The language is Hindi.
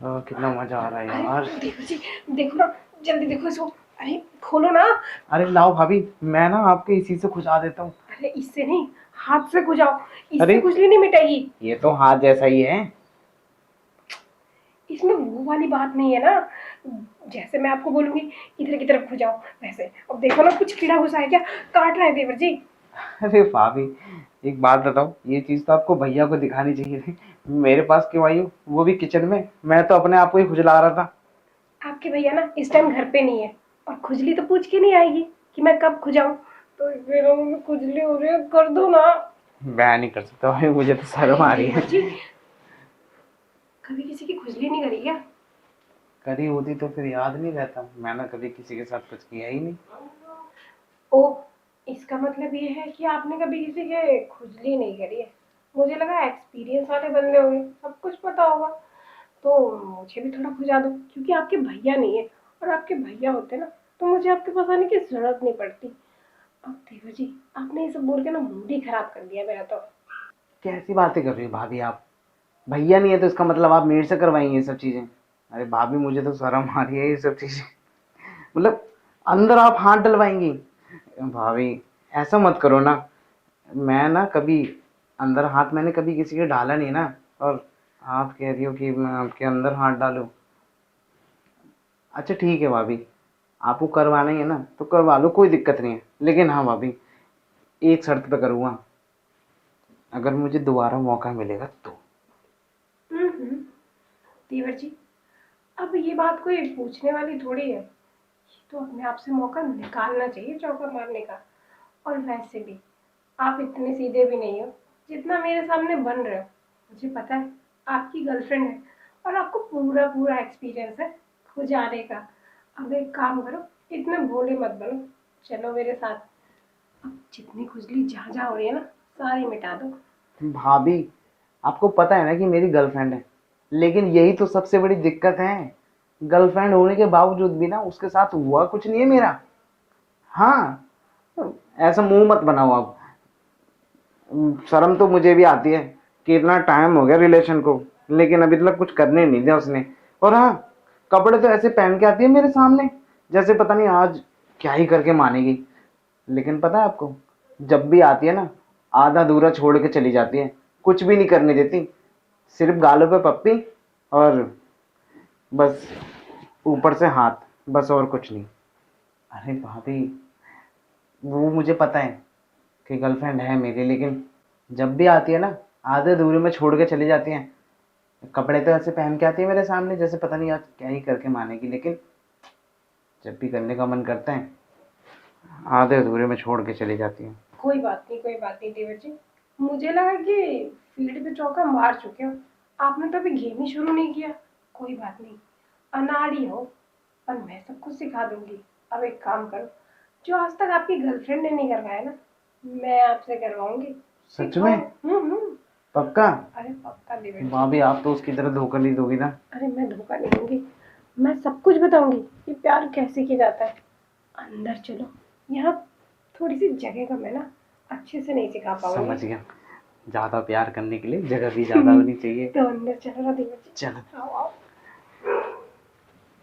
कितना मजा आ रहा है यार। देखो जी, देखो ना, जल्दी देखो इसको। अरे खोलो ना। अरे लाओ भाभी, मैं ना आपके इसी से खुजा देता हूँ। अरे इससे नहीं, हाथ से खुजाओ। अरे इससे खुजली नहीं मिटेगी। ये तो हाथ जैसा ही है। इसमें वो वाली बात नहीं है ना, जैसे मैं आपको बोलूंगी इधर की तरफ खुजाओ वैसे। अब देखो ना, कुछ कीड़ा घुसा है क्या, काट रहा है देवर जी। अरे भाभी, एक बात बताओ, ये चीज तो आपको भैया को दिखानी चाहिए थी। मेरे पास क्यों आई हो, वो भी किचन में। मैं तो अपने आप को ही खुजला रहा था। आपके भैया ना इस टाइम घर पे नहीं है, और खुजली तो पूछ के नहीं आएगी कि मैं कब खुजाऊं। तो फिर में खुजली हो रही है, कर दो ना। मैं नहीं कर सकता भाई, मुझे तो अरे शर्म आ रही है। देवर जी, कभी किसी की खुजली नहीं करी क्या? करी होती तो फिर याद नहीं रहता। मैंने कभी किसी के साथ कुछ किया ही नहीं। ओ, इसका मतलब ये है कि आपने कभी किसी के खुजली नहीं करी है। मुझे लगा एक्सपीरियंस वाले बंदे होंगे, सब कुछ पता होगा। तो मुझे भी थोड़ा खुजा दो, क्योंकि आपके भैया नहीं है। और आपके भैया होते ना, तो मुझे आपके पास आने की जरूरत नहीं पड़ती। अब देवर जी, आपने ये सब बोल के ना मूड ही खराब कर दिया मेरा तो। कैसी बातें कर रही हो भाभी आप। भैया नहीं है तो इसका मतलब आप मेरे से करवाएंगे ये सब चीजें। अरे भाभी, मुझे तो शर्म आ रही है ये सब चीजें। मतलब अंदर आप हाथ डलवाएंगी। भाभी, ऐसा मत करो ना। मैं ना कभी अंदर हाथ मैंने कभी किसी के डाला नहीं ना। और आप कह रही हो कि मैं आपके अंदर हाथ डालूं। अच्छा ठीक है भाभी, आपको करवाना ही है ना तो करवा लो, कोई दिक्कत नहीं है। लेकिन हाँ भाभी, एक शर्त पे करूँगा, अगर मुझे दोबारा मौका मिलेगा तो। हम्म। देवर जी, अब ये बात कोई पूछने वाली थोड़ी है। ये तो अपने आप से मौका निकालना चाहिए चौका मारने का। और वैसे भी आप इतने सीधे भी नहीं हो जितना मेरे सामने बन रहे हो। मुझे पता है आपकी गर्लफ्रेंड है, और आपको पूरा पूरा एक्सपीरियंस है खुजाने का। अब एक काम करो, इतने भोले मत बनो, चलो मेरे साथ। अब जितनी खुजली जहाँ जहाँ हो रही है ना, सारी मिटा दो। भाभी, आपको पता है ना कि मेरी गर्लफ्रेंड है, लेकिन यही तो सबसे बड़ी दिक्कत है। गर्लफ्रेंड होने के बावजूद भी ना उसके साथ हुआ कुछ नहीं है मेरा। हाँ, ऐसा मुंह मत बनाओ आप। शर्म तो मुझे भी आती है कि इतना टाइम हो गया रिलेशन को, लेकिन अभी तक कुछ करने नहीं दिया उसने। और हाँ, कपड़े तो ऐसे पहन के आती है मेरे सामने जैसे पता नहीं आज क्या ही करके मानेगी। लेकिन पता है आपको, जब भी आती है ना, आधा अधूरा छोड़ के चली जाती है। कुछ भी नहीं करने देती, सिर्फ गालों पे पप्पी और बस ऊपर से हाथ, बस और कुछ नहीं। अरे भाभी, वो मुझे पता है कि गर्लफ्रेंड है मेरी, लेकिन जब भी आती है ना, आधे अधूरे में छोड़ के चली जाती है। कपड़े तो ऐसे पहन के आती है मेरे सामने जैसे पता नहीं आज क्या ही करके मानेगी, लेकिन जब भी करने का मन करता है आधे अधूरे में छोड़ के चली जाती है। कोई बात नहीं, कोई बात नहीं देवर जी। मुझे लगा कि फील्ड पे चौका मार चुके हो, आपने तो अभी गेम ही शुरू नहीं किया। कोई बात नहीं, अनाड़ी हो, पर मैं सब कुछ सिखा दूंगी। अब एक काम करो, जो आज तक आपकी गर्लफ्रेंड ने नहीं करवाया ना, मैं आपसे करवाऊंगी। सच सिखाओ। में? हम्म। पक्का? अरे पक्का देवर जी। भाभी, आप तो उसकी तरह धोखा नहीं दोगी ना? अरे मैं धोखा नहीं दूंगी, मैं सब कुछ बताऊंगी कि प्यार कैसे किया जाता है। अंदर चलो, यहाँ थोड़ी सी जगह कम है ना, अच्छे से नहीं सिखा पाऊंगी। समझ गया, ज्यादा प्यार करने के लिए जगह भी ज्यादा होनी चाहिए। तो अंदर चलो ना देवर जी। चलो। आओ आओ।